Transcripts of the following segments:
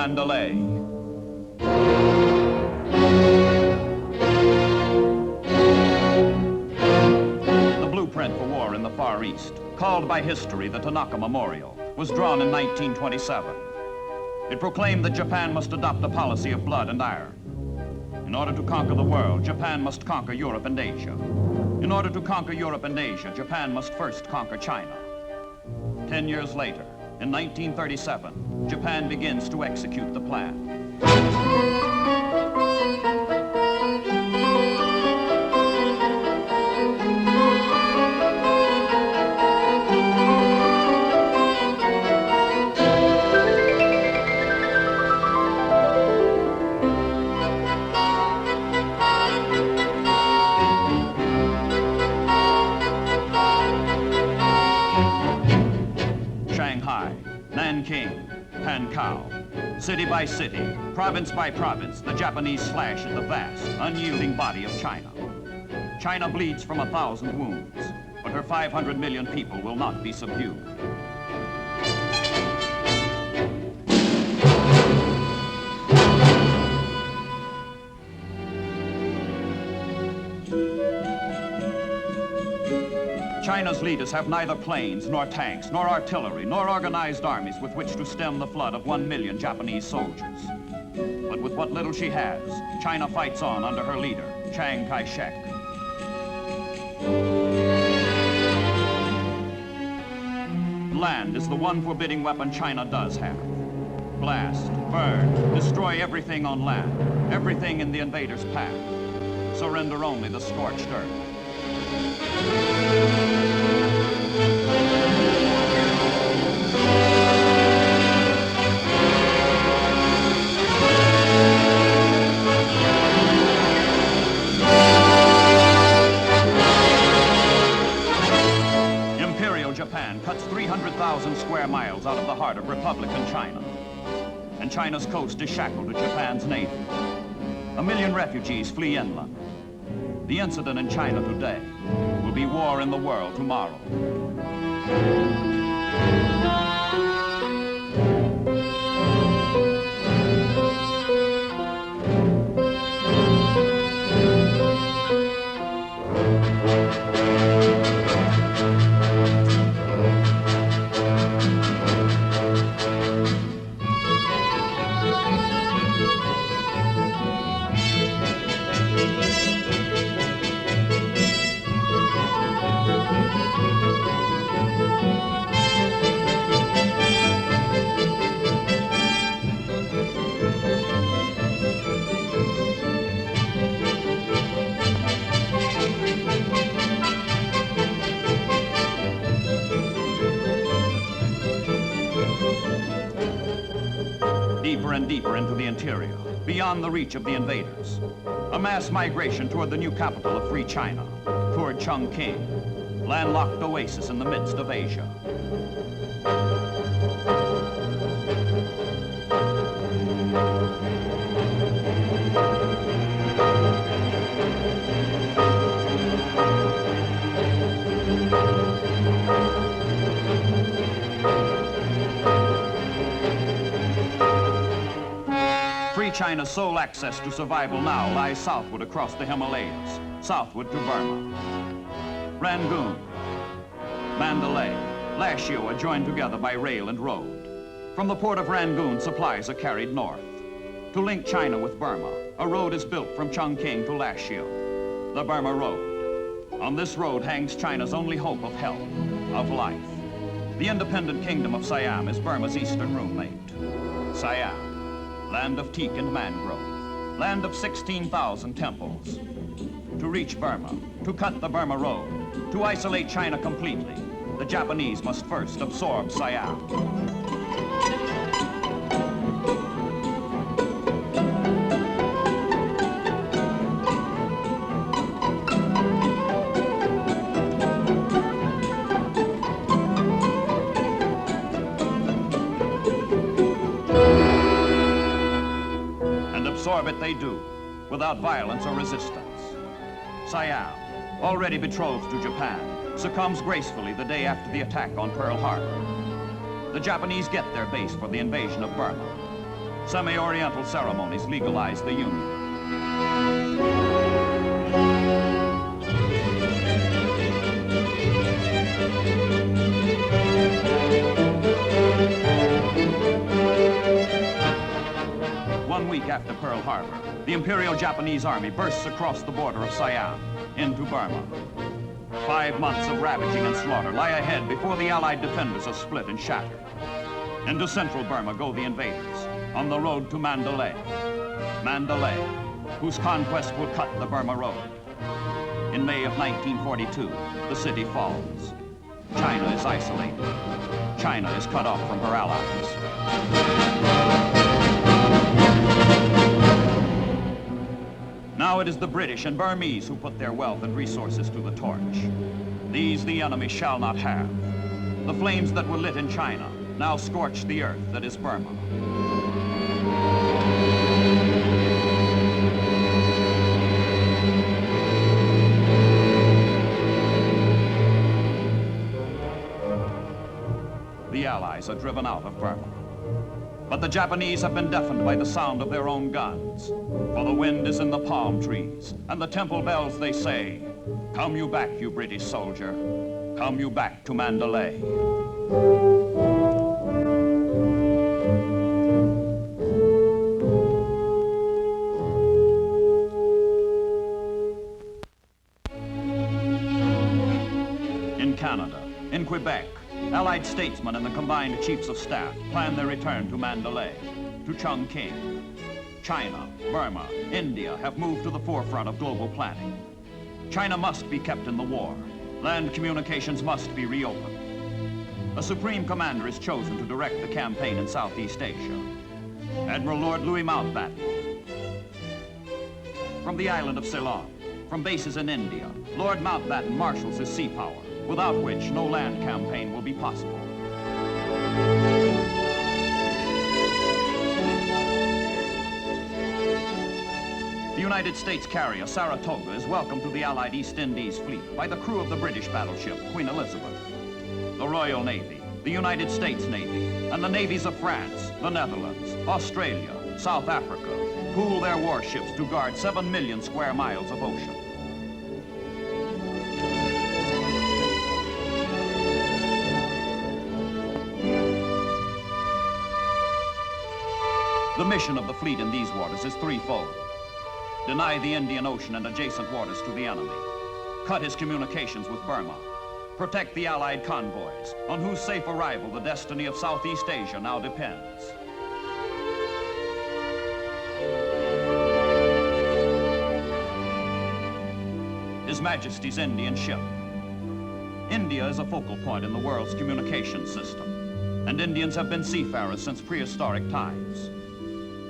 Mandalay. The blueprint for war in the Far East, called by history the Tanaka Memorial, was drawn in 1927. It proclaimed that Japan must adopt a policy of blood and iron. In order to conquer the world, Japan must conquer Europe and Asia. In order to conquer Europe and Asia, Japan must first conquer China. 10 years later, in 1937, Japan begins to execute the plan. City by city, province by province, the Japanese slash at the vast, unyielding body of China. China bleeds from 1,000 wounds, but her 500 million people will not be subdued. China's leaders have neither planes, nor tanks, nor artillery, nor organized armies with which to stem the flood of 1 million Japanese soldiers. But with what little she has, China fights on under her leader, Chiang Kai-Shek. Land is the one forbidding weapon China does have. Blast, burn, destroy everything on land, everything in the invader's path. Surrender only the scorched earth. Imperial Japan cuts 300,000 square miles out of the heart of Republican China. And China's coast is shackled to Japan's navy. 1 million refugees flee inland. The incident in China today will be war in the world tomorrow. Deeper and deeper into the interior, beyond the reach of the invaders. A mass migration toward the new capital of free China, toward Chongqing, landlocked oasis in the midst of Asia. China's sole access to survival now lies southward across the Himalayas, southward to Burma. Rangoon, Mandalay, Lashio are joined together by rail and road. From the port of Rangoon, supplies are carried north. To link China with Burma, a road is built from Chongqing to Lashio, the Burma Road. On this road hangs China's only hope of help, of life. The independent kingdom of Siam is Burma's eastern roommate. Siam. Land of teak and mangrove, land of 16,000 temples. To reach Burma, to cut the Burma Road, to isolate China completely, the Japanese must first absorb Siam. Absorb it they do, without violence or resistance. Siam, already betrothed to Japan, succumbs gracefully the day after the attack on Pearl Harbor. The Japanese get their base for the invasion of Burma. Semi-Oriental ceremonies legalized the union. One week after Pearl Harbor, the Imperial Japanese Army bursts across the border of Siam into Burma. 5 months of ravaging and slaughter lie ahead before the Allied defenders are split and shattered. Into central Burma go the invaders on the road to Mandalay. Mandalay, whose conquest will cut the Burma Road. In May of 1942, the city falls. China is isolated. China is cut off from her allies. Now it is the British and Burmese who put their wealth and resources to the torch. These the enemy shall not have. The flames that were lit in China now scorch the earth that is Burma. The Allies are driven out of Burma. But the Japanese have been deafened by the sound of their own guns. For the wind is in the palm trees, and the temple bells they say, "Come you back, you British soldier. Come you back to Mandalay." In Canada, in Quebec, Allied statesmen and the combined chiefs of staff plan their return to Mandalay, to Chongqing. China, Burma, India have moved to the forefront of global planning. China must be kept in the war. Land communications must be reopened. A supreme commander is chosen to direct the campaign in Southeast Asia. Admiral Lord Louis Mountbatten. From the island of Ceylon, from bases in India, Lord Mountbatten marshals his sea power, without which no land campaign will be possible. The United States carrier Saratoga is welcomed to the Allied East Indies fleet by the crew of the British battleship Queen Elizabeth. The Royal Navy, the United States Navy, and the navies of France, the Netherlands, Australia, South Africa pool their warships to guard 7 million square miles of ocean. The mission of the fleet in these waters is threefold. Deny the Indian Ocean and adjacent waters to the enemy. Cut his communications with Burma. Protect the Allied convoys, on whose safe arrival the destiny of Southeast Asia now depends. His Majesty's Indian ship. India is a focal point in the world's communication system, and Indians have been seafarers since prehistoric times.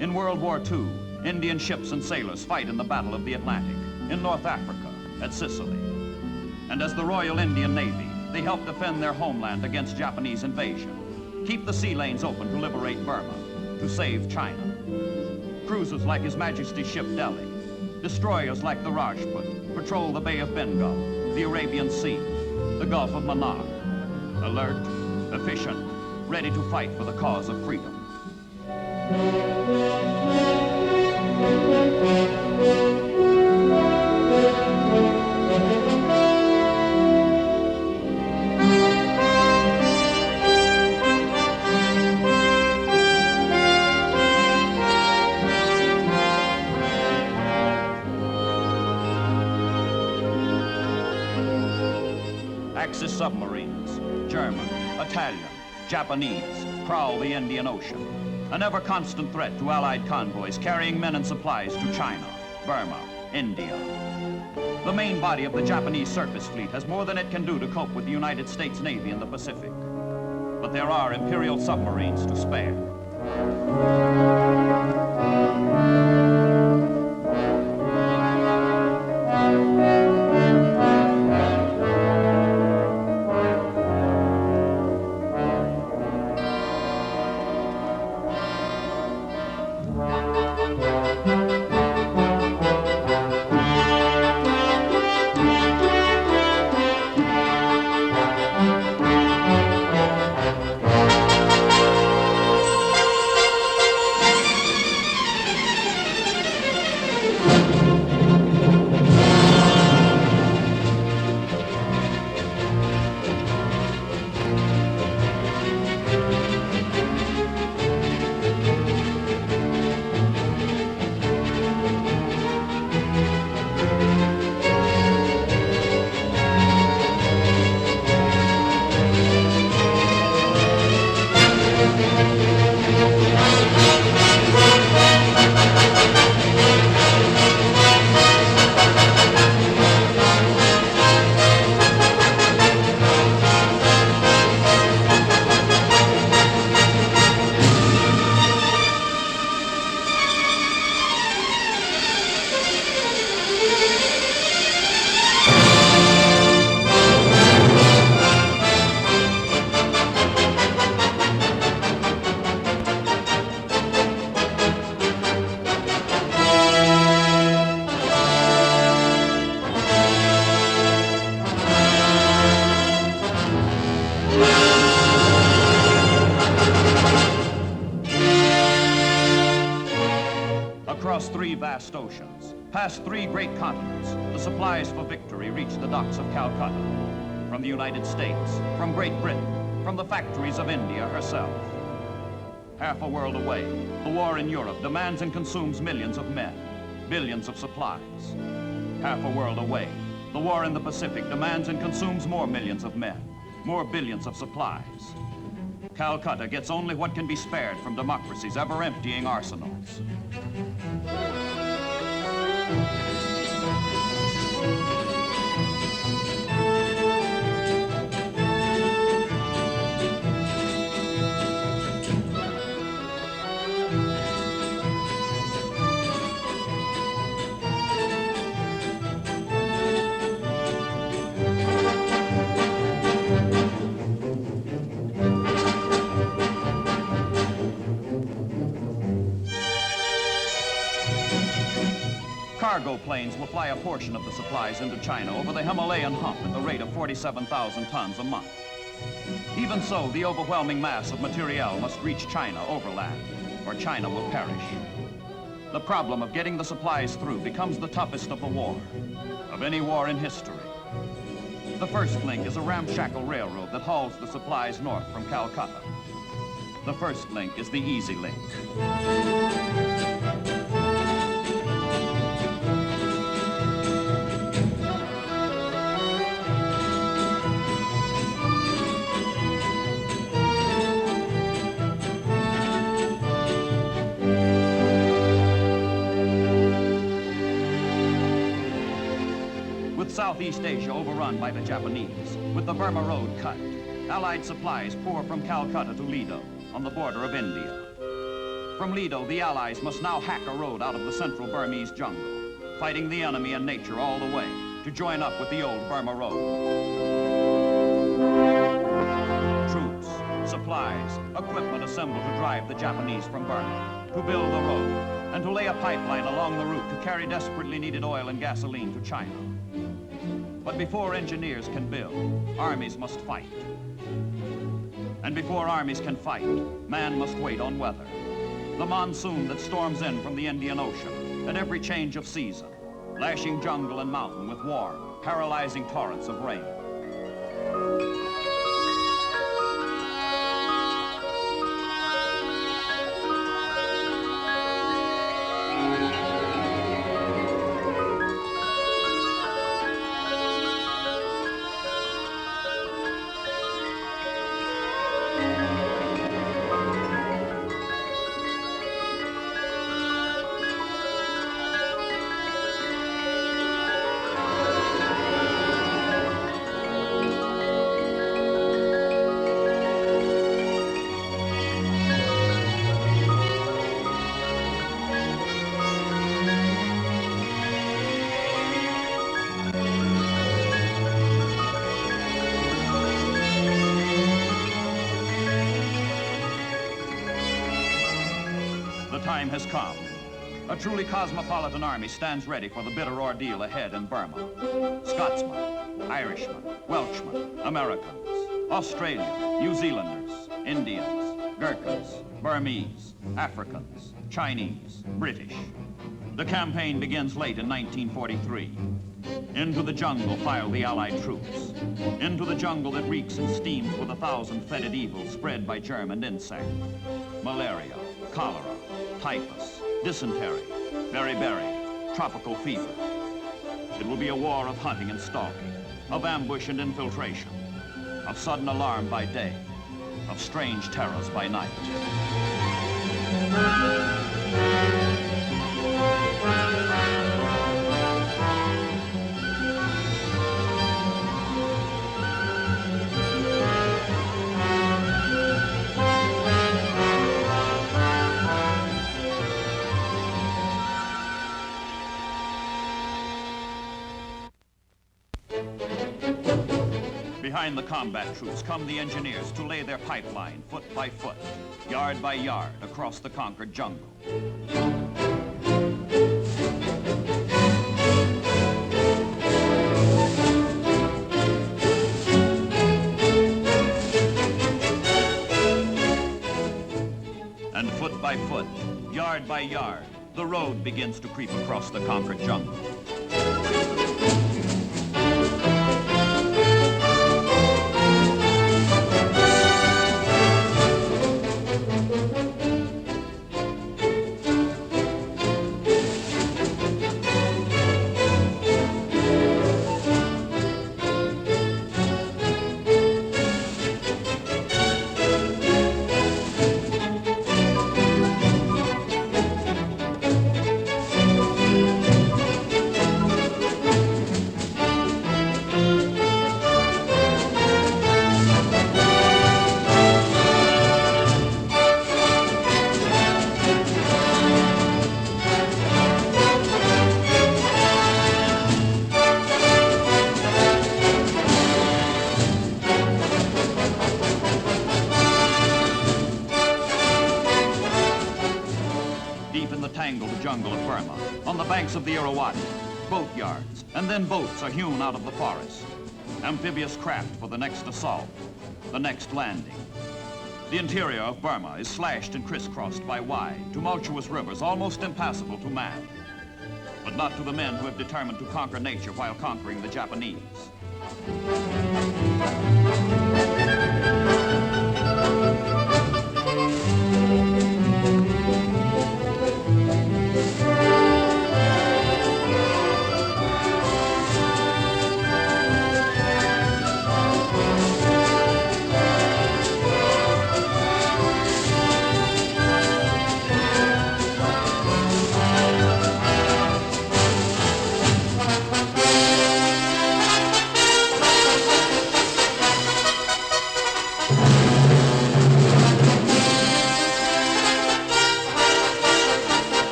In World War II, Indian ships and sailors fight in the Battle of the Atlantic, in North Africa, at Sicily. And as the Royal Indian Navy, they help defend their homeland against Japanese invasion, keep the sea lanes open to liberate Burma, to save China. Cruisers like His Majesty's ship Delhi, destroyers like the Rajput, patrol the Bay of Bengal, the Arabian Sea, the Gulf of Mannar. Alert, efficient, ready to fight for the cause of freedom. Axis submarines, German, Italian, Japanese, prowl the Indian Ocean. An ever-constant threat to Allied convoys carrying men and supplies to China, Burma, India. The main body of the Japanese surface fleet has more than it can do to cope with the United States Navy in the Pacific. But there are Imperial submarines to spare. Across 3 vast oceans, past 3 great continents, the supplies for victory reach the docks of Calcutta. From the United States, from Great Britain, from the factories of India herself. Half a world away, the war in Europe demands and consumes millions of men, billions of supplies. Half a world away, the war in the Pacific demands and consumes more millions of men, more billions of supplies. Calcutta gets only what can be spared from democracy's ever-emptying arsenals. Cargo planes will fly a portion of the supplies into China over the Himalayan hump at the rate of 47,000 tons a month. Even so, the overwhelming mass of materiel must reach China overland, or China will perish. The problem of getting the supplies through becomes the toughest of the war, of any war in history. The first link is a ramshackle railroad that hauls the supplies north from Calcutta. The first link is the easy link. Southeast Asia overrun by the Japanese, with the Burma road cut, Allied supplies pour from Calcutta to Ledo, on the border of India. From Ledo, the Allies must now hack a road out of the central Burmese jungle, fighting the enemy and nature all the way, to join up with the old Burma road. Troops, supplies, equipment assembled to drive the Japanese from Burma, to build the road, and to lay a pipeline along the route to carry desperately needed oil and gasoline to China. But before engineers can build, armies must fight. And before armies can fight, man must wait on weather. The monsoon that storms in from the Indian Ocean at every change of season, lashing jungle and mountain with warm, paralyzing torrents of rain. Has come. A truly cosmopolitan army stands ready for the bitter ordeal ahead in Burma. Scotsmen, Irishmen, Welshmen, Americans, Australians, New Zealanders, Indians, Gurkhas, Burmese, Africans, Chinese, British. The campaign begins late in 1943. Into the jungle file the Allied troops. Into the jungle that reeks and steams with 1,000 fetid evils spread by germ and insect. Malaria, cholera, typhus, dysentery, beriberi, tropical fever. It will be a war of hunting and stalking, of ambush and infiltration, of sudden alarm by day, of strange terrors by night. Behind the combat troops come the engineers to lay their pipeline foot by foot, yard by yard, across the conquered jungle. And foot by foot, yard by yard, the road begins to creep across the conquered jungle. Of the Irrawaddy, boat yards, and then boats are hewn out of the forest. Amphibious craft for the next assault, the next landing. The interior of Burma is slashed and crisscrossed by wide, tumultuous rivers almost impassable to man, but not to the men who have determined to conquer nature while conquering the Japanese.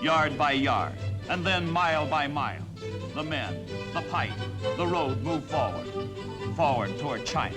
Yard by yard, and then mile by mile, the men, the pipe, the road move forward, forward toward China.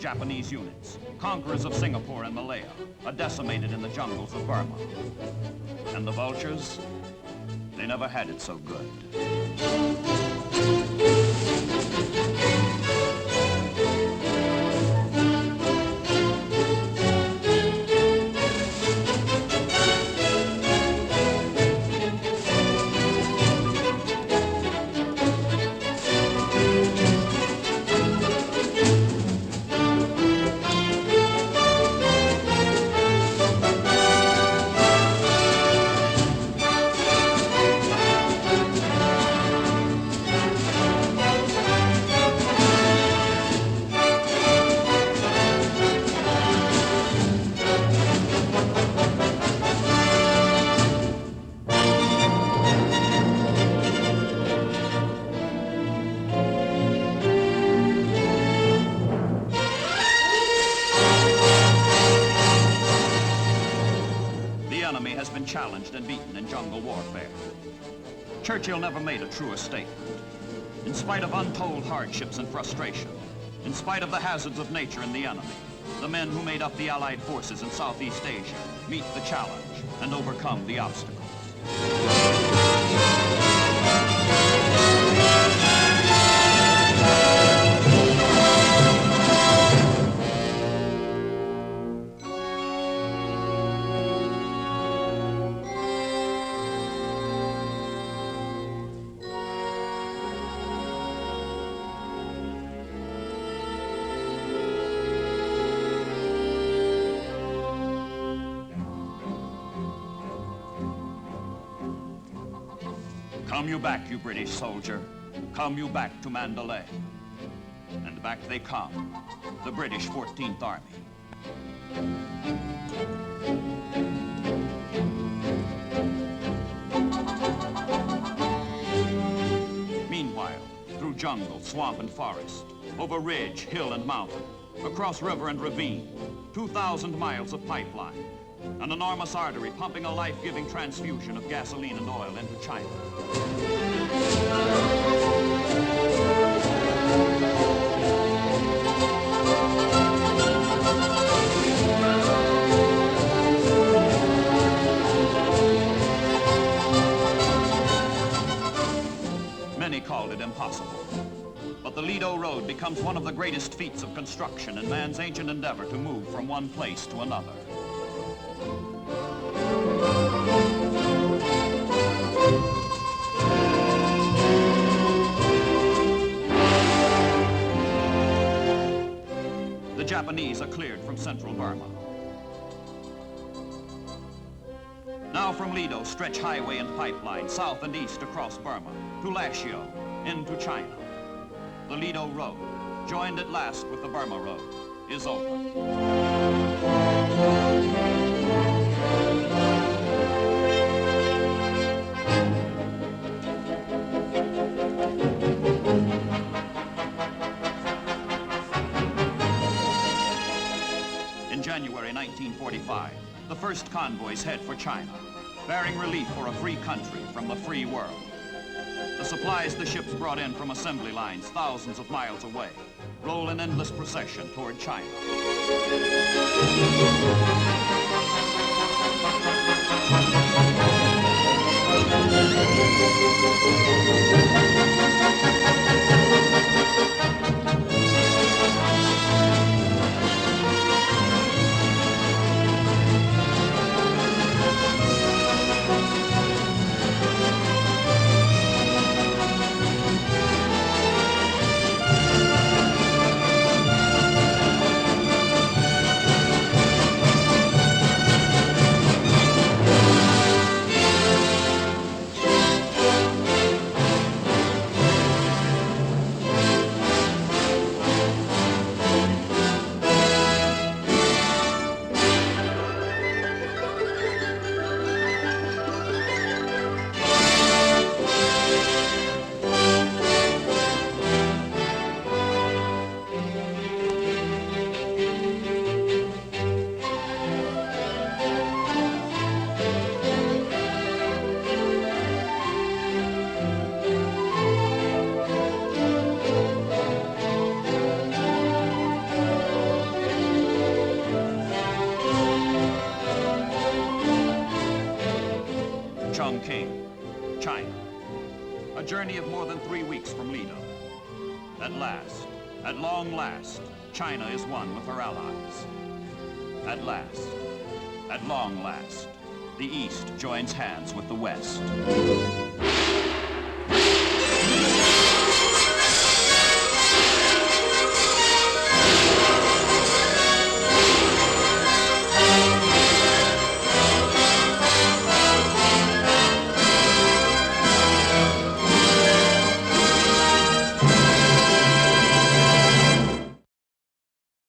Japanese units, conquerors of Singapore and Malaya, are decimated in the jungles of Burma. And the vultures, they never had it so good. Challenged and beaten in jungle warfare. Churchill never made a truer statement. In spite of untold hardships and frustration, in spite of the hazards of nature and the enemy, the men who made up the Allied forces in Southeast Asia meet the challenge and overcome the obstacles. Come you back, you British soldier. Come you back to Mandalay. And back they come, the British 14th Army. Meanwhile, through jungle, swamp, and forest, over ridge, hill, and mountain, across river and ravine, 2,000 miles of pipeline, an enormous artery pumping a life-giving transfusion of gasoline and oil into China. Many called it impossible. But the Ledo Road becomes one of the greatest feats of construction in man's ancient endeavor to move from one place to another. The Japanese are cleared from central Burma. Now from Ledo stretch highway and pipeline south and east across Burma to Lashio into China. The Ledo Road, joined at last with the Burma Road, is open. In January 1945, the first convoys head for China, bearing relief for a free country from the free world. The supplies the ships brought in from assembly lines thousands of miles away roll in endless procession toward China. China. A journey of more than 3 weeks from Ledo. At last, at long last, China is one with her allies. At last, at long last, the East joins hands with the West.